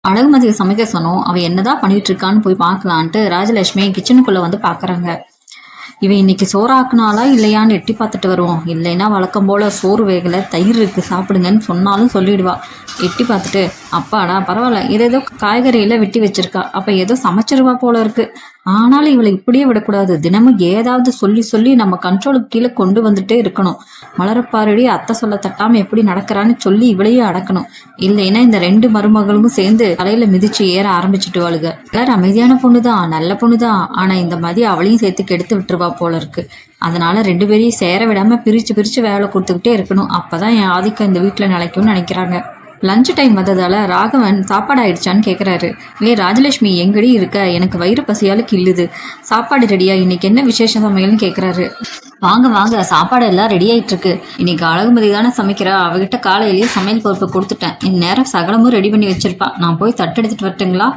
அழகுமதியை சமைக்க சொன்னோம். அவ என்னதான் பண்ணிட்டு இருக்கான்னு போய் பார்க்கலான்ட்டு ராஜலட்சுமி கிச்சனுக்குள்ள வந்து பாக்குறாங்க. இவன் இன்னைக்கு சோறாக்குனாலா இல்லையான்னு எட்டி பார்த்துட்டு வருவோம். இல்லைன்னா வழக்கம் போல சோறு வேகலை, தயிர் இருக்கு சாப்பிடுங்கன்னு சொன்னாலும் சொல்லிடுவா. எட்டி பார்த்துட்டு அப்பாடா பரவாயில்ல, ஏதோ காய்கறியெல்லாம் வெட்டி வச்சிருக்கா, அப்ப ஏதோ சமைச்சிருவா போல இருக்கு. ஆனாலும் இவளை இப்படியே விடக்கூடாது. தினமும் ஏதாவது சொல்லி சொல்லி நம்ம கண்ட்ரோலுக்கு கீழே கொண்டு வந்துட்டே இருக்கணும். மலரப்பாரடி அத்தை சொல்ல தட்டாம எப்படி நடக்கிறான்னு சொல்லி இவளையே அடக்கணும். இல்லைன்னா இந்த ரெண்டு மருமகளும் சேர்ந்து தலையில மிதிச்சு ஏற ஆரம்பிச்சுட்டு வாளுக. எல்லாரும் அமைதியான பொண்ணுதான், நல்ல பொண்ணுதான். ஆனா இந்த மாதிரி அவளையும் சேர்த்து கெடுத்து விட்டுருவா போல இருக்கு. அதனால ரெண்டு பேரையும் சேர விடாம பிரிச்சு பிரிச்சு வேலை கொடுத்துக்கிட்டே இருக்கணும். அப்பதான் என் ஆதிக்கம் இந்த வீட்டுல நிலைக்கும்னு நினைக்கிறாங்க. லஞ்ச் டைம் வந்ததால ராகவன் சாப்பாடு ஆயிடுச்சான்னு கேட்குறாரு. ராஜலட்சுமி எங்கடி இருக்க, எனக்கு வயிறு பசியால கிள்ளுது, சாப்பாடு ரெடியா, இன்னைக்கு என்ன விசேஷ சமையல்னு கேட்குறாரு. வாங்க வாங்க, சாப்பாடு எல்லாம் ரெடி ஆயிட்டு இருக்கு. இன்னைக்கு அழகுமதி தானே சமைக்கிறா, அவகிட்ட காலையிலேயே சமையல் பொறுப்பு கொடுத்துட்டேன். இந்நேரம் சகலமும் ரெடி பண்ணி வச்சிருப்பா. நான் போய் தட்டு எடுத்துட்டு வரட்டுங்களா?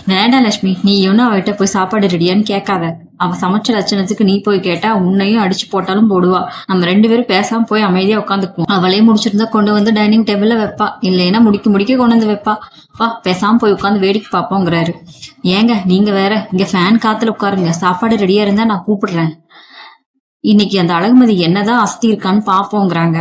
வேண்டாம் லட்சுமி, நீ இன்னும் அவகிட்ட போய் சாப்பாடு ரெடியான்னு கேட்காத. அவ சமைச்ச லட்சணத்துக்கு நீ போய் கேட்டா உன்னையும் அடிச்சு போட்டாலும் போடுவா. நம்ம ரெண்டு பேரும் பேசாம போய் அமைதியா உட்காந்துக்குவோம். அவளே முடிச்சிருந்தா கொண்டு வந்து டைனிங் டேபிள்ல வைப்பா, இல்லைன்னா முடிக்க கொண்டு வந்து வைப்பா. வா பேசாம போய் உட்காந்து வேடிக்கை பார்ப்போங்கிறாரு. ஏங்க நீங்க வேற, இங்க ஃபேன் காத்துல உட்காருங்க, சாப்பாடு ரெடியா இருந்தா நான் கூப்பிடுறேன். இன்னைக்கு அந்த அழகுமதி என்னதான் அஸ்தி இருக்கான்னு பாப்போங்கிறாங்க.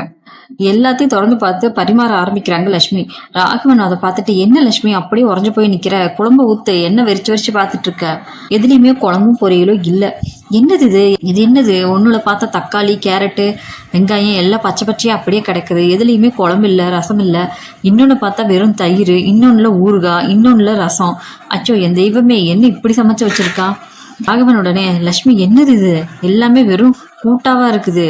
எல்லாத்தையும் தொடர்ந்து பார்த்து பரிமாற ஆரம்பிக்கிறாங்க லட்சுமி. ராகவன் அதை பார்த்துட்டு, என்ன லட்சுமி அப்படியே உறைஞ்சு போய் நிக்கிற, குழம்பு ஊத்து, என்ன வெறிச்சு பார்த்துட்டு இருக்க, எதுலையுமே குழம்பும் பொரியலும் இல்ல, என்னது இது என்னது, ஒண்ணுல பார்த்தா தக்காளி கேரட்டு வெங்காயம் எல்லாம் பச்சை பச்சையா அப்படியே கிடக்குது, எதுலையுமே குழம்பு இல்ல ரசம் இல்ல, இன்னொன்னு பார்த்தா வெறும் தயிர், இன்னொன்னுல ஊறுகாய், இன்னொன்னுல ரசம். அச்சோ என் தெய்வமே, என்ன இப்படி சமைச்சு வச்சிருக்கா. ராகவன் உடனே, லட்சுமி என்னது இது, எல்லாமே வெறும் கூட்டாவா இருக்குது,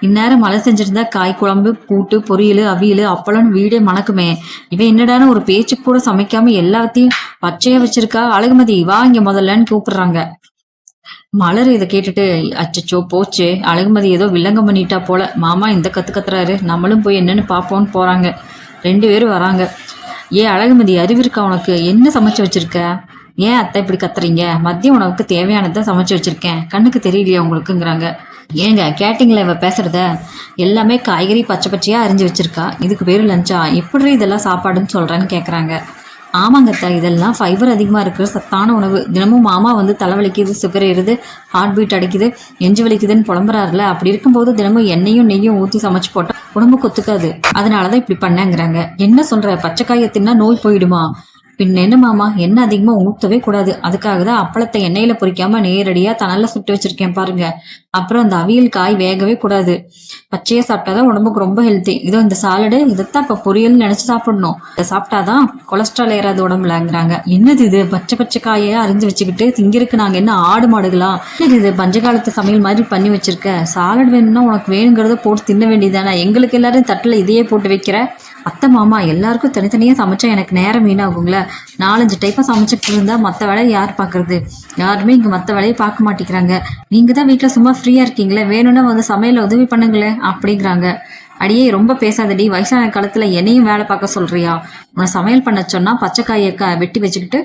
இந்நேரம் மழை செஞ்சிருந்தா காய் குழம்பு கூட்டு பொரியல் அவியல் அப்பளம் வீடே மணக்குமே, இவன் என்னடான ஒரு பேச்சு கூட சமைக்காம எல்லாத்தையும் பச்சையா வச்சிருக்கா. அழகுமதி வா இங்க முதல்லன்னு கூப்பிடுறாங்க. மலர் இதை கேட்டுட்டு, அச்சச்சோ போச்சு, அழகுமதி ஏதோ வில்லங்கம் பண்ணிட்டா போல, மாமா இந்த கத்துறாரு, நம்மளும் போய் என்னன்னு பாப்போம்னு போறாங்க. ரெண்டு பேரும் வராங்க. அழகுமதி அறிவிருக்கா உனக்கு, என்ன சமைச்சு வச்சிருக்க, ஏன் அத்தை இப்படி கத்துறீங்க, மதிய உணவுக்கு தேவையானதான் சமைச்சு வச்சிருக்கேன், கண்ணுக்கு தெரியலையா உங்களுக்குங்கிறாங்க. ஏங்க கேட்டிங்களா இவ பேசுறத, எல்லாமே காய்கறி பச்சை பச்சையா அரிஞ்சு வச்சிருக்கா, இதுக்கு பேரு லஞ்சா, எப்படி இதெல்லாம் சாப்பாடுன்னு சொல்றேன்னு கேக்குறாங்க. ஆமாங்கத்தா, இதெல்லாம் ஃபைபர் அதிகமா இருக்கிற சத்தான உணவு, தினமும் மாமா வந்து தலைவலிக்குது, சுகர் ஏறுது, ஹார்ட் பீட் அடிக்குது, நெஞ்சு வலிக்குதுன்னு புலம்புறாருல, அப்படி இருக்கும்போது தினமும் எண்ணெயும் நெய்யும் ஊற்றி சமைச்சு போட்டா உடம்புக்கு ஒத்துக்காது, அதனாலதான் இப்படி பண்ணேங்கிறாங்க. என்ன சொல்ற, பச்சைக்காயை தின்னா நோய் போயிடுமா? பின் என்ன மாமா, எண்ணெய் அதிகமா ஊற்றவே கூடாது, அதுக்காக தான் அப்பளத்தை எண்ணெயில பொரிக்காம நேரடியா தணல்ல சுட்டு வச்சிருக்கேன் பாருங்க. அப்புறம் அந்த அவியல் காய் வேகவே கூடாது, பச்சையா சாப்பிட்டாதான் உடம்புக்கு ரொம்ப ஹெல்த்தி. இதோ இந்த சாலடு, இதைத்தான் இப்ப பொரியல்னு நினைச்சு சாப்பிடணும், இதை சாப்பிட்டாதான் கொலஸ்ட்ரால் ஏறாது உடம்புலங்கிறாங்க. என்னது இது, பச்சை காயை அரிஞ்சு வச்சுக்கிட்டு திங்கிருக்கு, நாங்க என்ன ஆடு மாடுகளா, இது பஞ்சகாலத்து சமையல் மாதிரி பண்ணி வச்சிருக்க, சாலட் வேணும்னா உனக்கு வேணுங்கிறத போட்டு தின்ன வேண்டியதானே, எங்களுக்கு எல்லாரும் தட்டுல இதையே போட்டு வைக்கிற. அத்தை மாமா எல்லாருக்கும் தனித்தனியா சமைச்சா எனக்கு நேரம் வீணாகுங்கள, 4-5 டைப்பா சமைச்சிட்டு இருந்தா மற்ற வேலையை யார் பாக்குறது, யாருமே இங்க மற்ற வேலையை பார்க்க மாட்டேங்கிறாங்க, நீங்க தான் வீட்டுல சும்மா ஃப்ரீயா இருக்கீங்களே, வேணும்னா வந்து சமையல உதவி பண்ணுங்களேன் அப்படிங்கிறாங்க. அடியே ரொம்ப பேசாதடி, வயசான காலத்துல என்னையும் வேலை பார்க்க சொல்றியா, உன்னை சமையல் பண்ண சொன்னா பச்சைக்காயை வெட்டி வச்சுக்கிட்டு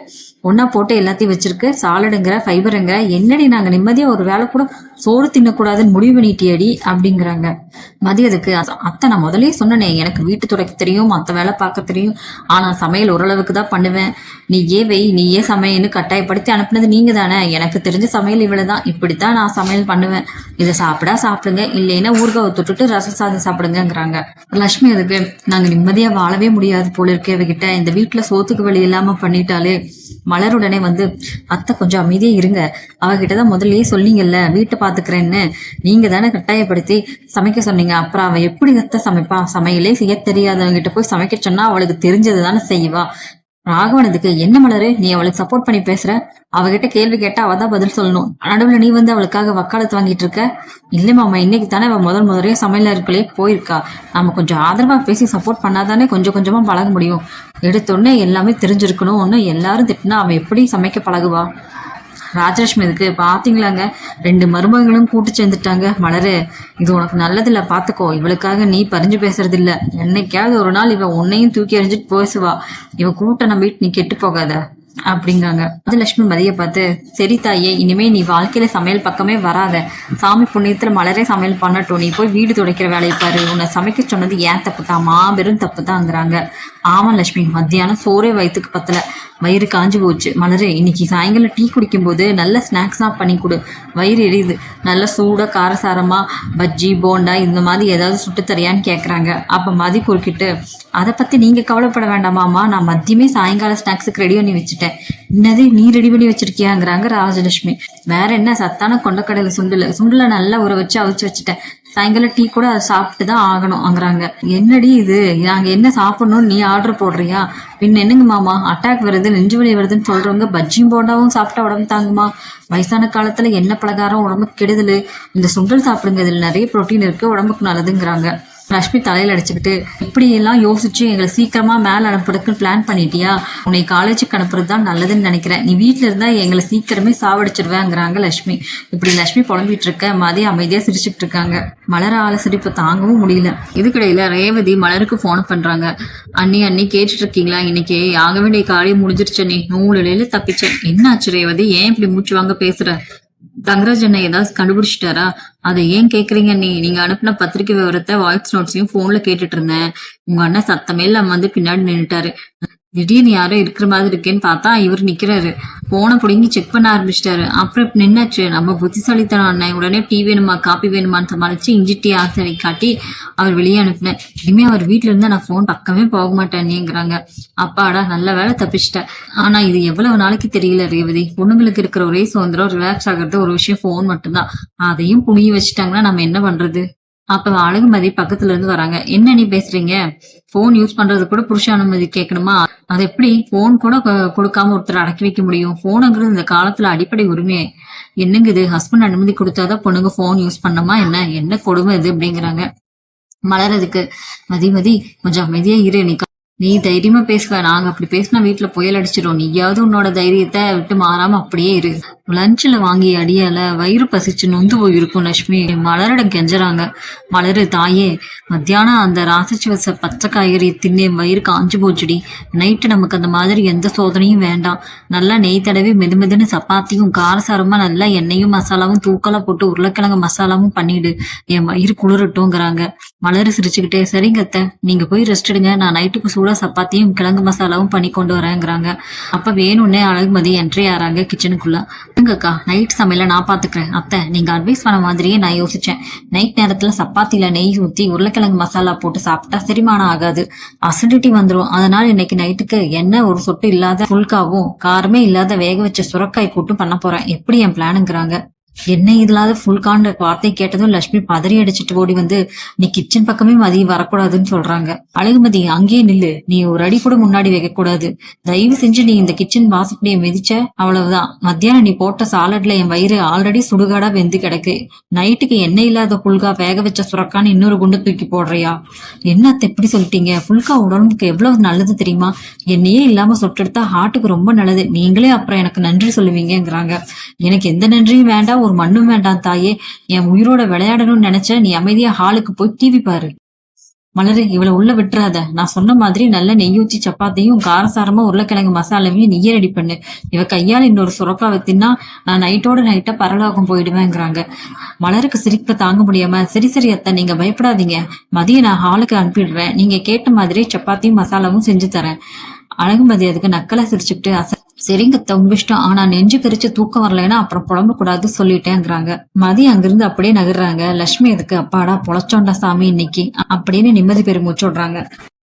ஒன்னா போட்டு எல்லாத்தையும் வச்சிருக்கு, சாலடுங்கிற ஃபைபருங்கிற, என்னடி நாங்க நிம்மதியா ஒரு வேலை கூட சோறு தின்னக்கூடாதுன்னு முடிவு பண்ணிட்டியடி அப்படிங்கிறாங்க. மதியத்துக்கு அத்தை, நான் முதலே சொன்னனே எனக்கு வீட்டு துடைக்க தெரியும், மற்ற வேலை பார்க்க தெரியும், ஆனா சமையல் ஓரளவுக்கு தான் பண்ணுவேன், நீயே வெய் நீயே சமையல்னு கட்டாயப்படுத்தி அனுப்புனது நீங்க தானே, எனக்கு தெரிஞ்ச சமையல் இவ்வளவுதான், இப்படித்தான் நான் சமையல் பண்ணுவேன், இதை சாப்பிடுங்க, இல்லைன்னா ஊறுகாய் தொட்டுட்டு ரசம் சாதம் சாப்பிடுங்கிறாங்க. லட்சுமி அதுக்கு, நாங்க நிம்மதியா வாழவே முடியாது போல இருக்கே இவகிட்ட, இந்த வீட்டுல சோத்துக்கு வழி இல்லாம பண்ணிட்டாலே. மலருடனே வந்து, அத்தை கொஞ்சம் அமைதியே இருங்க, அவகிட்டதான் முதல்லயே சொன்னீங்கல்ல வீட்டை பாத்துக்கிறேன்னு, நீங்க தானே கட்டாயப்படுத்தி சமைக்க சொன்னீங்க, அப்புறம் அவ எப்படி அத்தை சமைப்பா, சமையலே செய்ய தெரியாதவங்கிட்ட போய் சமைக்க சொன்னா அவளுக்கு தெரிஞ்சது தானே செய்வா. ராகவனதுக்கு, என்ன மலரு நீ அவளுக்கு சப்போர்ட் பண்ணி பேசுற, அவகிட்ட கேள்வி கேட்டா அவதான் பதில் சொல்லணும், நடுவுல நீ வந்து அவளுக்காக வக்காலத்து வாங்கிட்டு இருக்க. இல்ல மாமா, இன்னைக்கு தானே அவ முதலே சமையல இருக்கலே போயிருக்கா, நம்ம கொஞ்சம் ஆதரவா பேசி சப்போர்ட் பண்ணாதானே கொஞ்சம் கொஞ்சமா பழக முடியும், எடுத்தோடனே எல்லாமே தெரிஞ்சிருக்கணும், ஒன்னு எல்லாரும் திட்டினா அவன் எப்படி சமைக்க பழகுவா. ராஜலட்சுமி இதுக்கு, பாத்தீங்களாங்க 2 மருமகளும் கூட்டு சேர்ந்துட்டாங்க, மலரு இது உனக்கு நல்லதில்ல பாத்துக்கோ, இவளுக்காக நீ பறிஞ்சு பேசுறது இல்ல, என்னைக்காவது ஒரு நாள் இவன் உன்னையும் தூக்கி எறிஞ்சிட்டு பேசுவா, இவன் கூட்ட நம்பிட்டு நீ கெட்டு போகாத அப்படிங்காங்க. ராஜலட்சுமி மதிய பார்த்து, சரி தாயே, இனிமே நீ வாழ்க்கையில சமையல் பக்கமே வராத, சாமி புண்ணியத்துல மலரே சமையல் பண்ணட்டும், நீ போய் வீடு துடைக்கிற வேலையை பாரு, உன்னை சமைக்க சொன்னது ஏன் தப்பு தான், மாபெரும் தப்பு தான்ங்கிறாங்க. ஆமா லட்சுமி, மத்தியானம் சோறே வயிற்றுக்கு பத்தல, வயிறு காஞ்சு போச்சு. மலரு, இன்னைக்கு சாயங்காலம் டீ குடிக்கும்போது நல்ல ஸ்நாக்ஸாக பண்ணி கொடு, வயிறு எரியுது. நல்ல சூடாக காரசாரமாக பஜ்ஜி போண்டா இந்த மாதிரி ஏதாவது சுட்டு தரியான்னு கேட்குறாங்க. அப்போ மதி குறுக்கிட்டு, அதை பற்றி நீங்கள் கவலைப்பட வேண்டாமாம்மா, நான் மதியமே சாயங்கால ஸ்நாக்ஸுக்கு ரெடி பண்ணி வச்சுட்டேன். என்னது, நீ ரெடி பண்ணி வச்சிருக்கியாங்கிறாங்க ராஜலட்சுமி. வேற என்ன, சத்தான கொண்டக்கடலை சுண்டலை நல்லா ஊற வச்சு அவிச்சு வச்சுட்டேன். சாயங்காலம் டீ கூட அதை சாப்பிட்டு தான் ஆகணும்ங்கிறாங்க. என்னடி இது, நாங்கள் என்ன சாப்பிடணும்னு நீ ஆர்டர் போடுறியா? பின் என்னங்க மாமா, அட்டாக் வருது, நெஞ்சு வலி வருதுன்னு சொல்றவங்க பஜ்ஜியும் போண்டாவும் சாப்பிட்டா உடம்பு தாங்குமா? வயசான காலத்துல எண்ணெய் பலகாரம் உடம்புக்கு கெடுதல். இந்த சுண்டல் சாப்பிடுங்க, இதுல நிறைய புரோட்டீன் இருக்கு, உடம்புக்கு நல்லதுங்கிறாங்க. லட்சுமி தலையில அடிச்சுக்கிட்டு, இப்படி எல்லாம் யோசிச்சு எங்களை சீக்கிரமா மேல அனுப்புறதுக்கு பிளான் பண்ணிட்டியா? உன்னை காலேஜுக்கு அனுப்புறது தான் நல்லதுன்னு நினைக்கிறேன். நீ வீட்டுல இருந்தா எங்களை சீக்கிரமே சாவடிச்சிருவேங்கிறாங்க லட்சுமி. இப்படி லட்சுமி புலம்பிட்டு இருக்க மதி அமைதியா சிரிச்சுட்டு இருக்காங்க. மலர ஆள சிரிப்பு தாங்கவும் முடியல. இதுக்கிடையில ரேவதி மலருக்கு போன் பண்றாங்க. அண்ணி கேட்டுட்டு இருக்கீங்களா? இன்னைக்கு ஆக வேண்டிய காரியம் முடிஞ்சிருச்சு, நீ நூலில தப்பிச்சேன். என்னாச்சு ரேவதி, ஏன் இப்படி மூச்சு வாங்க பேசுற? தங்கராஜ் அண்ணன் ஏதாவது கண்டுபிடிச்சிட்டாரா? அதை ஏன் கேக்குறீங்க? நீங்க அனுப்பின பத்திரிக்கை விவரத்தை வாய்ஸ் நோட்ஸையும் போன்ல கேட்டுட்டு இருந்தேன். உங்க அண்ணன் சத்தமே இல்லாம வந்து பின்னாடி நின்னுட்டாரு. திடீர்னு யாரோ இருக்கிற மாதிரி இருக்கேன்னு பார்த்தா இவர் நிக்கிறாரு. போனை பிடிங்கி செக் பண்ண ஆரம்பிச்சிட்டாரு. அப்புறம் நின்னாச்சு. நம்ம புத்திசாலித்தனம் அண்ணன். உடனே டீ வேணுமா காப்பி வேணுமான்னு சமாளிச்சு இஞ்சி டீ ஆசை காட்டி அவர் வெளியே அனுப்பினேன். இனிமே அவர் வீட்டுல இருந்தா நான் போன் பக்கமே போக மாட்டேன்ங்கிறாங்க. அப்பாடா, நல்ல வேலை தப்பிச்சிட்டேன். ஆனா இது எவ்வளவு நாளைக்கு தெரியல ரேவதி. பொண்ணுங்களுக்கு இருக்கிற ஒரே சுதந்திரம் ரிலாக்ஸ் ஆகிறது ஒரு விஷயம் போன் மட்டும்தான். அதையும் புனிய வச்சுட்டாங்கன்னா நம்ம என்ன பண்றது? அப்ப அழகுமதி பக்கத்துல இருந்து வராங்க. என்ன நீ பேசுறீங்க? போன் யூஸ் பண்றது கூட புருஷ அனுமதி கேட்கணுமா? அது எப்படி போன் கூட கொடுக்காம ஒருத்தர் அடக்கி வைக்க முடியும்? போனுங்கிறது இந்த காலத்துல அடிப்படை உரிமை. என்னங்க இது, ஹஸ்பண்ட் அனுமதி கொடுத்தாதான் பொண்ணுங்க போன் யூஸ் பண்ணமா? என்ன கொடுமை இது அப்படிங்கிறாங்க. மலரதுக்கு, மதி கொஞ்சம் அமைதியா இரு, நீ தைரியமா பேசுவ. நாங்க அப்படி பேசினா வீட்டுல புயல் அடிச்சிடும். நீயாவது உன்னோட தைரியத்தை விட்டு மாறாம அப்படியே இரு. லஞ்சில் வாங்கி அடியால வயிறு பசிச்சு நொந்து போயிருக்கும். லட்சுமி மலரிடம் கெஞ்சறாங்க. மலரு, தாயே, மத்தியானம் அந்த ராசிச்சு வச்ச பச்சை காய்கறி தின்னே வயிறு காஞ்சு போச்சுடி. நைட்டு நமக்கு அந்த மாதிரி எந்த சோதனையும் வேண்டாம். நல்லா நெய் தடவி மெதுமெதுன்னு சப்பாத்தியும் காரசாரமா நல்லா எண்ணெயும் மசாலாவும் தூக்கலா போட்டு உருளைக்கிழங்கு மசாலாவும் பண்ணிடு. என் வயிறு குளிரட்டும்ங்கிறாங்க. மலரு சிரிச்சுக்கிட்டே, சரிங்க அத்தை, நீங்க போய் ரெஸ்ட் எடுங்க, நான் நைட்டுக்கு சூடா சப்பாத்தியும் கிழங்கு மசாலாவும் பண்ணி கொண்டு வரேங்கிறாங்க. அப்ப வேணும்னே அழகுமதி என்ட்ரி ஆறாங்க கிச்சனுக்குள்ள. அக்கா, நைட் சமையல நான் பாத்துக்கிறேன். அத்தை, நீங்க அட்வைஸ் பண்ண மாதிரியே நான் யோசிச்சேன். நைட் நேரத்துல சப்பாத்தில நெய் ஊத்தி உருளைக்கிழங்கு மசாலா போட்டு சாப்பிட்டா செரிமானம் ஆகாது, அசிடிட்டி வந்துடும். அதனால இன்னைக்கு நைட்டுக்கு எண்ணெய் ஒரு சொட்டு இல்லாத புல்காவும் காரமே இல்லாத வேக வச்ச சுரக்காய் கூட்டு பண்ண போறேன். எப்படி என் பிளானுங்கிறாங்க. என்ன இல்லாத ஃபுல்கான்ற வார்த்தை கேட்டதும் லட்சுமி பதறி அடிச்சுட்டு ஓடி வந்து, நீ கிச்சன் பக்கமே மதியம் வரக்கூடாதுன்னு சொல்றாங்க. அழகுமதி, அங்கேயே நில்லு, நீ ஒரு அடி கூட முன்னாடி வைக்க கூடாது. தயவு செஞ்சு நீ இந்த கிச்சன் வாசப்படியை மிதிச்ச அவ்வளவுதான். மத்தியானம் நீ போட்ட சாலட்ல என் வயிறு ஆல்ரெடி சுடுகாடா வெந்து கிடக்கு. நைட்டுக்கு எண்ணெய் இல்லாத புல்கா வேக வச்ச சுரக்கான்னு இன்னொரு குண்டு தூக்கி போடுறியா? என்னத்த எப்படி சொல்லிட்டீங்க? புல்கா உடம்புக்கு எவ்வளவு நல்லது தெரியுமா? எண்ணெயே இல்லாம சொட்டெடுத்தா ஹார்ட்டுக்கு ரொம்ப நல்லது. நீங்களே அப்புறம் எனக்கு நன்றி சொல்லுவீங்கிறாங்க. எனக்கு எந்த நன்றியும் வேண்டாம், ஒரு மண்ணும் வேண்டாம் தாயே. என் உயிரோட விளையாடணும்னு நினைச்ச நீ அமைதியா ஹாலுக்கு போய் டிவி பாரு. மலரு, இவளை உள்ள விட்டுறாத. நான் சொன்ன மாதிரி நல்ல நெய்யூச்சி சப்பாத்தியும் காரசாரமா உருளைக்கிழங்கு மசாலாவையும் நீயே ரெடி பண்ணு. இவ கையால இன்னொரு சுரக்காவை தின்னா நான் நைட்டோட நைட்டா பரலோகம் போயிடுவேங்கிறாங்க. மலருக்கு சிரிப்பை தாங்க முடியாம, சரி அத்தை, நீங்க பயப்படாதீங்க, மதியம் நான் ஹாலுக்கு அனுப்பிடுறேன். நீங்க கேட்ட மாதிரி சப்பாத்தியும் மசாலாவும் செஞ்சு தரேன். அழகுமதி அதுக்கு நக்கலா சிரிச்சுக்கிட்டு, சரிங்க உங்க இஷ்டம், ஆனா நெஞ்சு கரிச்சு தூக்கம் வரலைன்னா அப்புறம் புலம்ப கூடாது சொல்லிட்டேங்கிறாங்க. மதி அங்கிருந்து அப்படியே நகர்றாங்க. லட்சுமி அதுக்கு, அப்பாடா பொழைச்சோண்டா சாமி இன்னைக்கு அப்படின்னு நிம்மதி பெருமூச்சு விடுறாங்க.